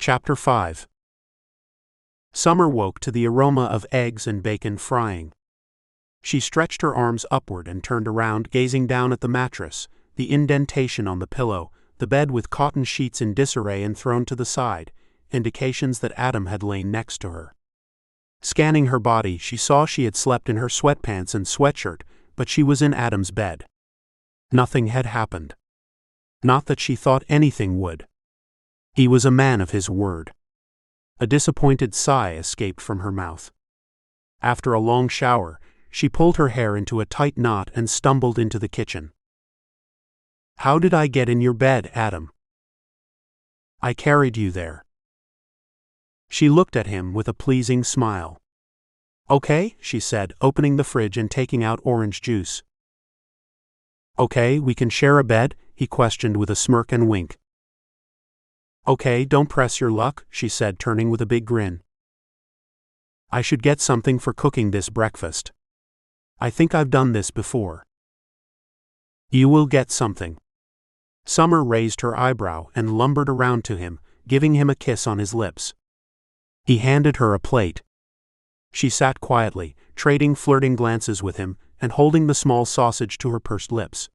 Chapter 5. Summer woke to the aroma of eggs and bacon frying. She stretched her arms upward and turned around, gazing down at the mattress, the indentation on the pillow, the bed with cotton sheets in disarray and thrown to the side, indications that Adam had lain next to her. Scanning her body, she saw she had slept in her sweatpants and sweatshirt, but she was in Adam's bed. Nothing had happened. Not that she thought anything would. He was a man of his word. A disappointed sigh escaped from her mouth. After a long shower, she pulled her hair into a tight knot and stumbled into the kitchen. "How did I get in your bed, Adam?" "I carried you there." She looked at him with a pleasing smile. "Okay," she said, opening the fridge and taking out orange juice. "Okay, we can share a bed?" he questioned with a smirk and wink. "Okay, don't press your luck," she said, turning with a big grin. "I should get something for cooking this breakfast. I think I've done this before." "You will get something." Summer raised her eyebrow and lumbered around to him, giving him a kiss on his lips. He handed her a plate. She sat quietly, trading flirting glances with him and holding the small sausage to her pursed lips.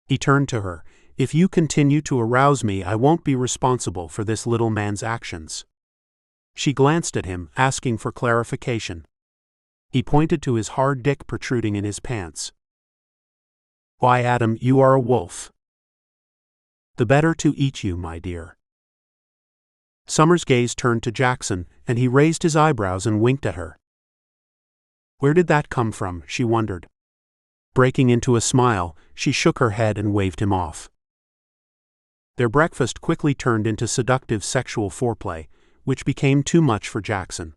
He turned to her. "If you continue to arouse me, I won't be responsible for this little man's actions." She glanced at him, asking for clarification. He pointed to his hard dick protruding in his pants. "Why, Adam, you are a wolf." "The better to eat you, my dear." Summer's gaze turned to Jackson, and he raised his eyebrows and winked at her. Where did that come from, she wondered. Breaking into a smile, she shook her head and waved him off. Their breakfast quickly turned into seductive sexual foreplay, which became too much for Jackson.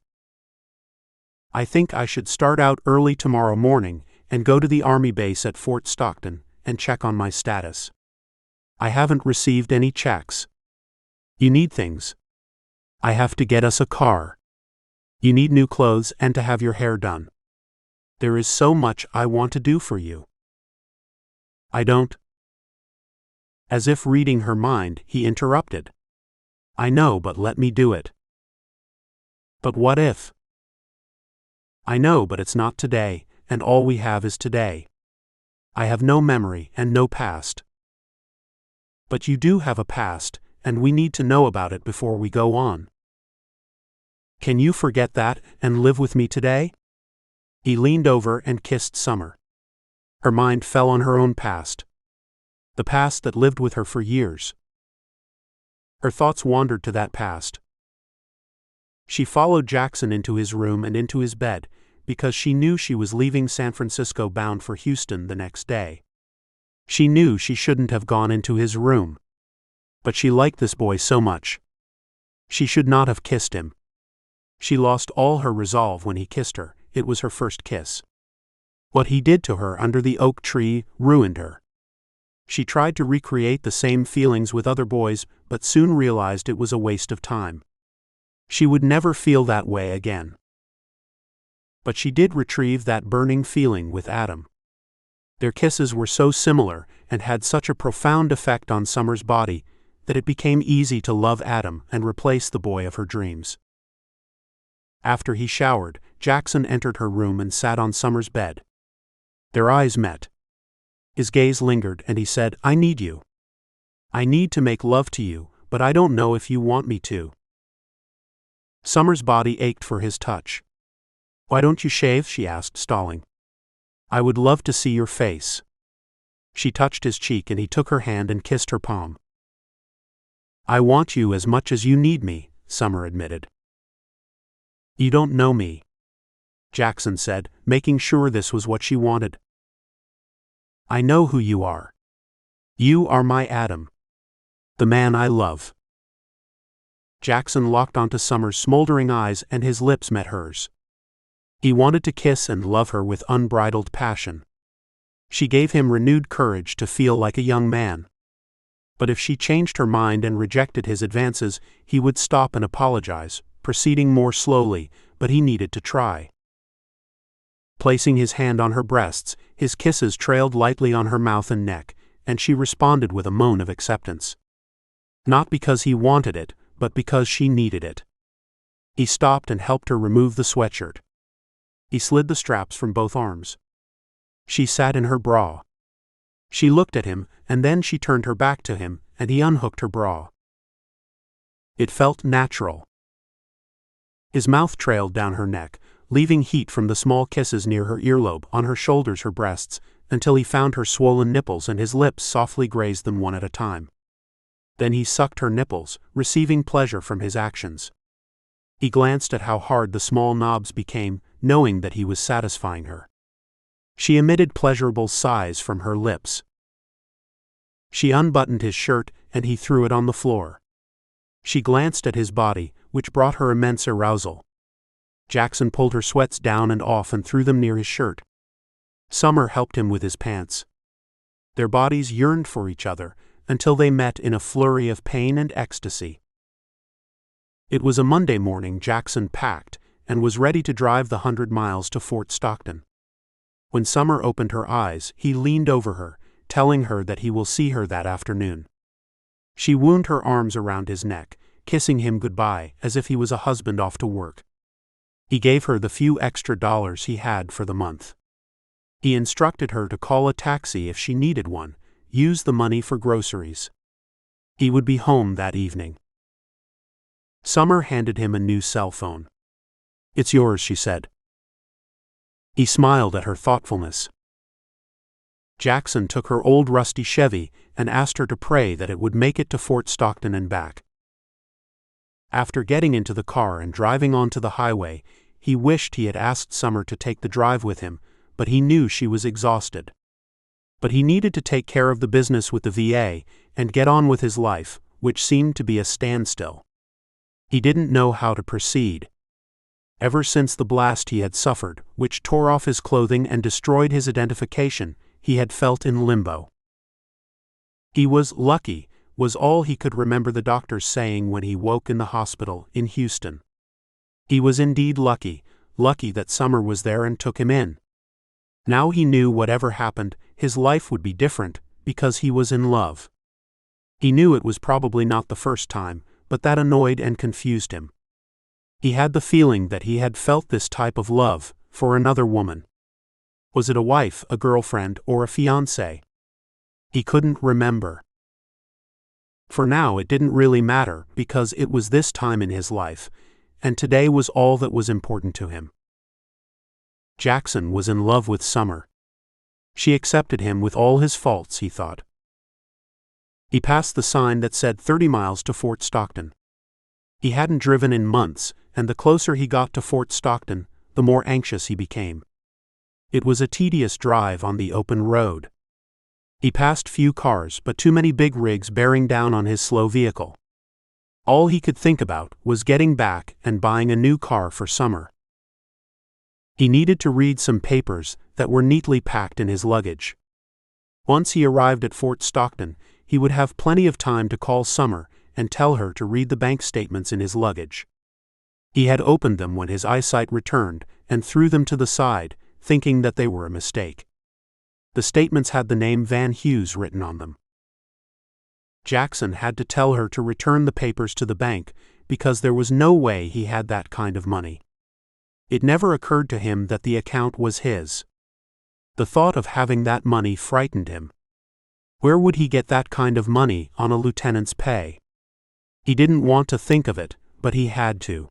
"I think I should start out early tomorrow morning and go to the Army base at Fort Stockton and check on my status. I haven't received any checks. You need things. I have to get us a car. You need new clothes and to have your hair done. There is so much I want to do for you." "I don't." As if reading her mind, he interrupted. "I know, but let me do it." "But what if?" "I know, but it's not today, and all we have is today. I have no memory and no past." "But you do have a past, and we need to know about it before we go on. Can you forget that and live with me today?" He leaned over and kissed Summer. Her mind fell on her own past. The past that lived with her for years. Her thoughts wandered to that past. She followed Jackson into his room and into his bed, because she knew she was leaving San Francisco bound for Houston the next day. She knew she shouldn't have gone into his room. But she liked this boy so much. She should not have kissed him. She lost all her resolve when he kissed her. It was her first kiss. What he did to her under the oak tree ruined her. She tried to recreate the same feelings with other boys, but soon realized it was a waste of time. She would never feel that way again. But she did retrieve that burning feeling with Adam. Their kisses were so similar and had such a profound effect on Summer's body that it became easy to love Adam and replace the boy of her dreams. After he showered, Jackson entered her room and sat on Summer's bed. Their eyes met. His gaze lingered and he said, "I need you. I need to make love to you, but I don't know if you want me to." Summer's body ached for his touch. "Why don't you shave?" she asked, stalling. "I would love to see your face." She touched his cheek and he took her hand and kissed her palm. "I want you as much as you need me," Summer admitted. "You don't know me," Jackson said, making sure this was what she wanted. "I know who you are. You are my Adam. The man I love." Jackson locked onto Summer's smoldering eyes and his lips met hers. He wanted to kiss and love her with unbridled passion. She gave him renewed courage to feel like a young man. But if she changed her mind and rejected his advances, he would stop and apologize, proceeding more slowly, but he needed to try. Placing his hand on her breasts, his kisses trailed lightly on her mouth and neck, and she responded with a moan of acceptance. Not because he wanted it, but because she needed it. He stopped and helped her remove the sweatshirt. He slid the straps from both arms. She sat in her bra. She looked at him, and then she turned her back to him, and he unhooked her bra. It felt natural. His mouth trailed down her neck, leaving heat from the small kisses near her earlobe, on her shoulders, her breasts, until he found her swollen nipples and his lips softly grazed them one at a time. Then he sucked her nipples, receiving pleasure from his actions. He glanced at how hard the small knobs became, knowing that he was satisfying her. She emitted pleasurable sighs from her lips. She unbuttoned his shirt, and he threw it on the floor. She glanced at his body, which brought her immense arousal. Jackson pulled her sweats down and off and threw them near his shirt. Summer helped him with his pants. Their bodies yearned for each other, until they met in a flurry of pain and ecstasy. It was a Monday morning. Jackson packed, and was ready to drive the 100 miles to Fort Stockton. When Summer opened her eyes, he leaned over her, telling her that he will see her that afternoon. She wound her arms around his neck, kissing him goodbye as if he was a husband off to work. He gave her the few extra dollars he had for the month. He instructed her to call a taxi if she needed one, use the money for groceries. He would be home that evening. Summer handed him a new cell phone. "It's yours," she said. He smiled at her thoughtfulness. Jackson took her old rusty Chevy and asked her to pray that it would make it to Fort Stockton and back. After getting into the car and driving onto the highway, he wished he had asked Summer to take the drive with him, but he knew she was exhausted. But he needed to take care of the business with the VA and get on with his life, which seemed to be a standstill. He didn't know how to proceed. Ever since the blast he had suffered, which tore off his clothing and destroyed his identification, he had felt in limbo. He was lucky, was all he could remember the doctors saying when he woke in the hospital in Houston. He was indeed lucky, lucky that Summer was there and took him in. Now he knew whatever happened, his life would be different, because he was in love. He knew it was probably not the first time, but that annoyed and confused him. He had the feeling that he had felt this type of love, for another woman. Was it a wife, a girlfriend, or a fiancée? He couldn't remember. For now it didn't really matter, because it was this time in his life, and today was all that was important to him. Jackson was in love with Summer. She accepted him with all his faults, he thought. He passed the sign that said 30 miles to Fort Stockton. He hadn't driven in months, and the closer he got to Fort Stockton, the more anxious he became. It was a tedious drive on the open road. He passed few cars, but too many big rigs bearing down on his slow vehicle. All he could think about was getting back and buying a new car for Summer. He needed to read some papers that were neatly packed in his luggage. Once he arrived at Fort Stockton, he would have plenty of time to call Summer and tell her to read the bank statements in his luggage. He had opened them when his eyesight returned and threw them to the side, thinking that they were a mistake. The statements had the name Van Hughes written on them. Jackson had to tell her to return the papers to the bank because there was no way he had that kind of money. It never occurred to him that the account was his. The thought of having that money frightened him. Where would he get that kind of money on a lieutenant's pay? He didn't want to think of it, but he had to.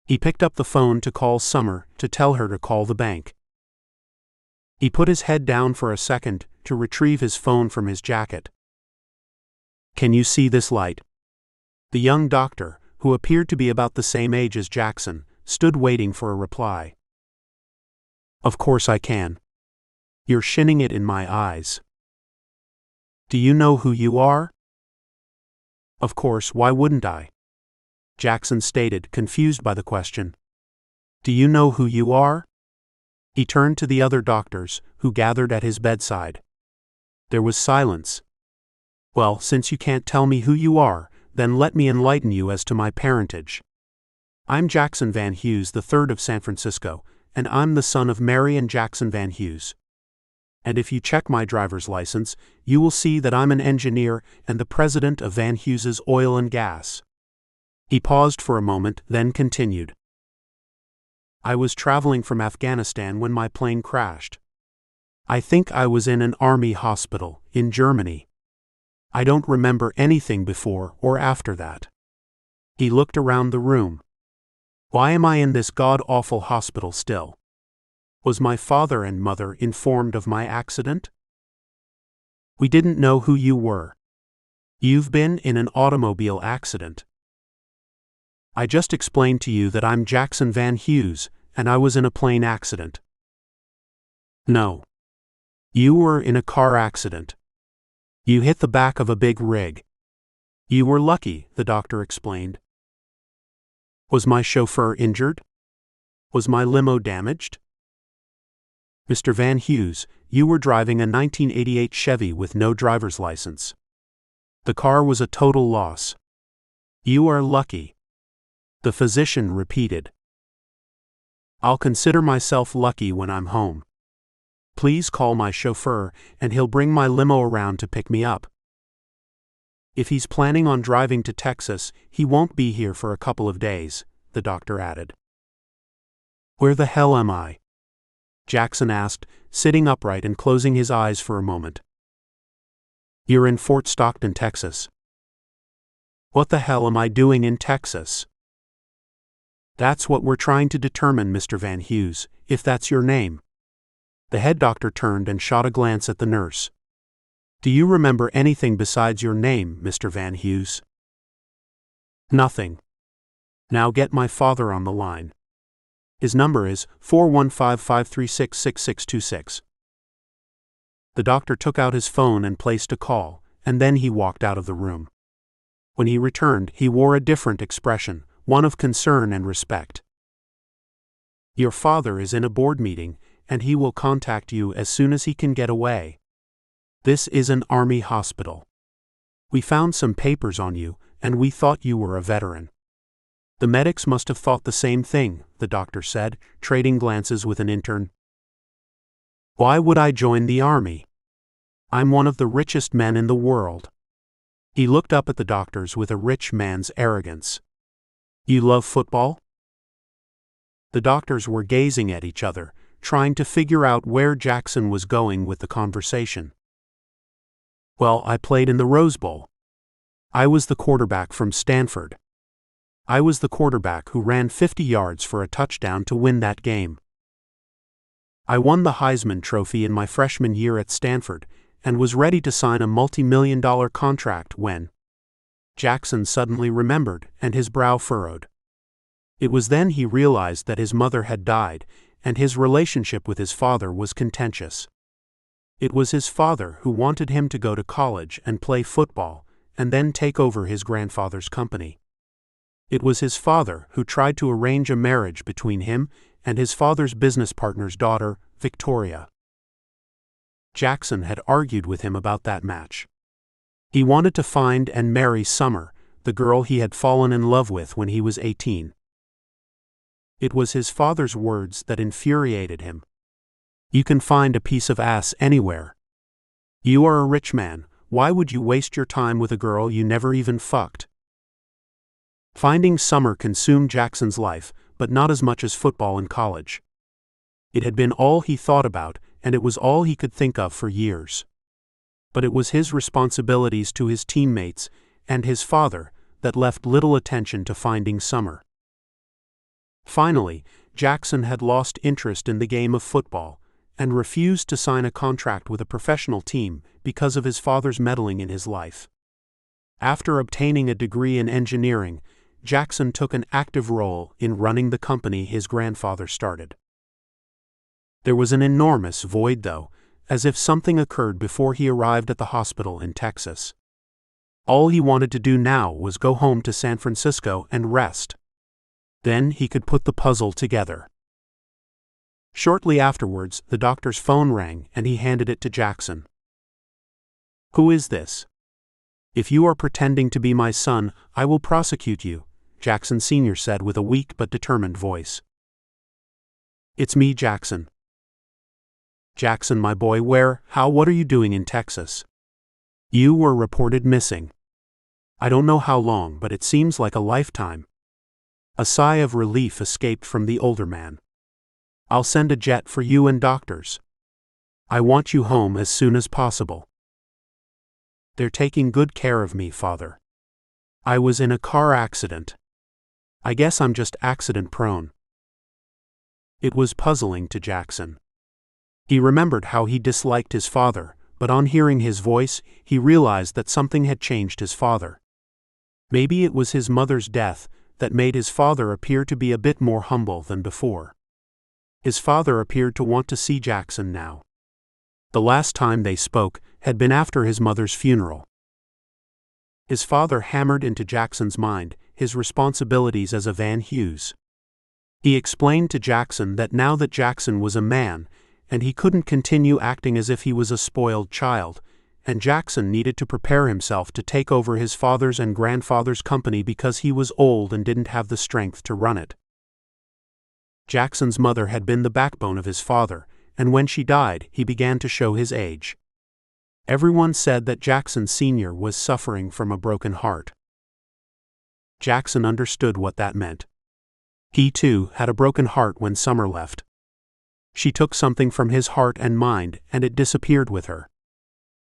He picked up the phone to call Summer to tell her to call the bank. He put his head down for a second to retrieve his phone from his jacket. "Can you see this light?" The young doctor, who appeared to be about the same age as Jackson, stood waiting for a reply. "Of course I can. You're shining it in my eyes." "Do you know who you are?" "Of course, why wouldn't I?" Jackson stated, confused by the question. "Do you know who you are?" He turned to the other doctors, who gathered at his bedside. There was silence. "Well, since you can't tell me who you are, then let me enlighten you as to my parentage. I'm Jackson Van Hughes III of San Francisco, and I'm the son of Mary and Jackson Van Hughes. And if you check my driver's license, you will see that I'm an engineer and the president of Van Hughes's Oil and Gas. He paused for a moment, then continued. I was traveling from Afghanistan when my plane crashed. I think I was in an army hospital in Germany. I don't remember anything before or after that. He looked around the room. Why am I in this god-awful hospital still? Was my father and mother informed of my accident? We didn't know who you were. You've been in an automobile accident. I just explained to you that I'm Jackson Van Hughes, and I was in a plane accident. No. You were in a car accident. You hit the back of a big rig. You were lucky, the doctor explained. Was my chauffeur injured? Was my limo damaged? Mr. Van Hughes, you were driving a 1988 Chevy with no driver's license. The car was a total loss. You are lucky. The physician repeated. I'll consider myself lucky when I'm home. Please call my chauffeur, and he'll bring my limo around to pick me up. If he's planning on driving to Texas, he won't be here for a couple of days, the doctor added. Where the hell am I? Jackson asked, sitting upright and closing his eyes for a moment. You're in Fort Stockton, Texas. What the hell am I doing in Texas? That's what we're trying to determine, Mr. Van Hughes, if that's your name. The head doctor turned and shot a glance at the nurse. Do you remember anything besides your name, Mr. Van Hughes? Nothing. Now get my father on the line. His number is 415-536-6626. The doctor took out his phone and placed a call, and then he walked out of the room. When he returned, he wore a different expression, one of concern and respect. Your father is in a board meeting, and he will contact you as soon as he can get away. This is an army hospital. We found some papers on you, and we thought you were a veteran. The medics must have thought the same thing, the doctor said, trading glances with an intern. Why would I join the army? I'm one of the richest men in the world. He looked up at the doctors with a rich man's arrogance. You love football? The doctors were gazing at each other, trying to figure out where Jackson was going with the conversation. Well, I played in the Rose Bowl. I was the quarterback from Stanford. I was the quarterback who ran 50 yards for a touchdown to win that game. I won the Heisman Trophy in my freshman year at Stanford, and was ready to sign a multi-million-dollar contract when Jackson suddenly remembered, and his brow furrowed. It was then he realized that his mother had died, and his relationship with his father was contentious. It was his father who wanted him to go to college and play football, and then take over his grandfather's company. It was his father who tried to arrange a marriage between him and his father's business partner's daughter, Victoria. Jackson had argued with him about that match. He wanted to find and marry Summer, the girl he had fallen in love with when he was 18. It was his father's words that infuriated him. You can find a piece of ass anywhere. You are a rich man, why would you waste your time with a girl you never even fucked? Finding Summer consumed Jackson's life, but not as much as football in college. It had been all he thought about, and it was all he could think of for years. But it was his responsibilities to his teammates and his father that left little attention to finding Summer. Finally, Jackson had lost interest in the game of football, and refused to sign a contract with a professional team because of his father's meddling in his life. After obtaining a degree in engineering, Jackson took an active role in running the company his grandfather started. There was an enormous void, though, as if something occurred before he arrived at the hospital in Texas. All he wanted to do now was go home to San Francisco and rest. Then he could put the puzzle together. Shortly afterwards, the doctor's phone rang and he handed it to Jackson. Who is this? If you are pretending to be my son, I will prosecute you, Jackson Sr. said with a weak but determined voice. It's me, Jackson. Jackson, my boy, what are you doing in Texas? You were reported missing. I don't know how long, but it seems like a lifetime." A sigh of relief escaped from the older man. "I'll send a jet for you and doctors. I want you home as soon as possible." "They're taking good care of me, Father. I was in a car accident. I guess I'm just accident-prone." It was puzzling to Jackson. He remembered how he disliked his father, but on hearing his voice, he realized that something had changed his father. Maybe it was his mother's death that made his father appear to be a bit more humble than before. His father appeared to want to see Jackson now. The last time they spoke had been after his mother's funeral. His father hammered into Jackson's mind his responsibilities as a Van Hughes. He explained to Jackson that now that Jackson was a man, and he couldn't continue acting as if he was a spoiled child, and Jackson needed to prepare himself to take over his father's and grandfather's company because he was old and didn't have the strength to run it. Jackson's mother had been the backbone of his father, and when she died, he began to show his age. Everyone said that Jackson Sr. was suffering from a broken heart. Jackson understood what that meant. He too had a broken heart when Summer left. She took something from his heart and mind, and it disappeared with her.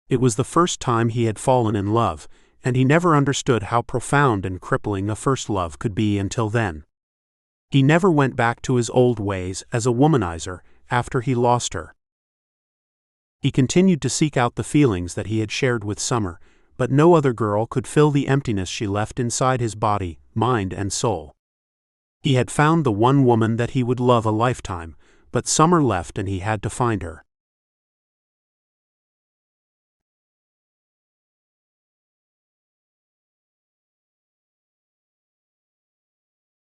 It was the first time he had fallen in love, and he never understood how profound and crippling a first love could be until then. He never went back to his old ways as a womanizer after he lost her. He continued to seek out the feelings that he had shared with Summer, but no other girl could fill the emptiness she left inside his body, mind, and soul. He had found the one woman that he would love a lifetime, but Summer left and he had to find her.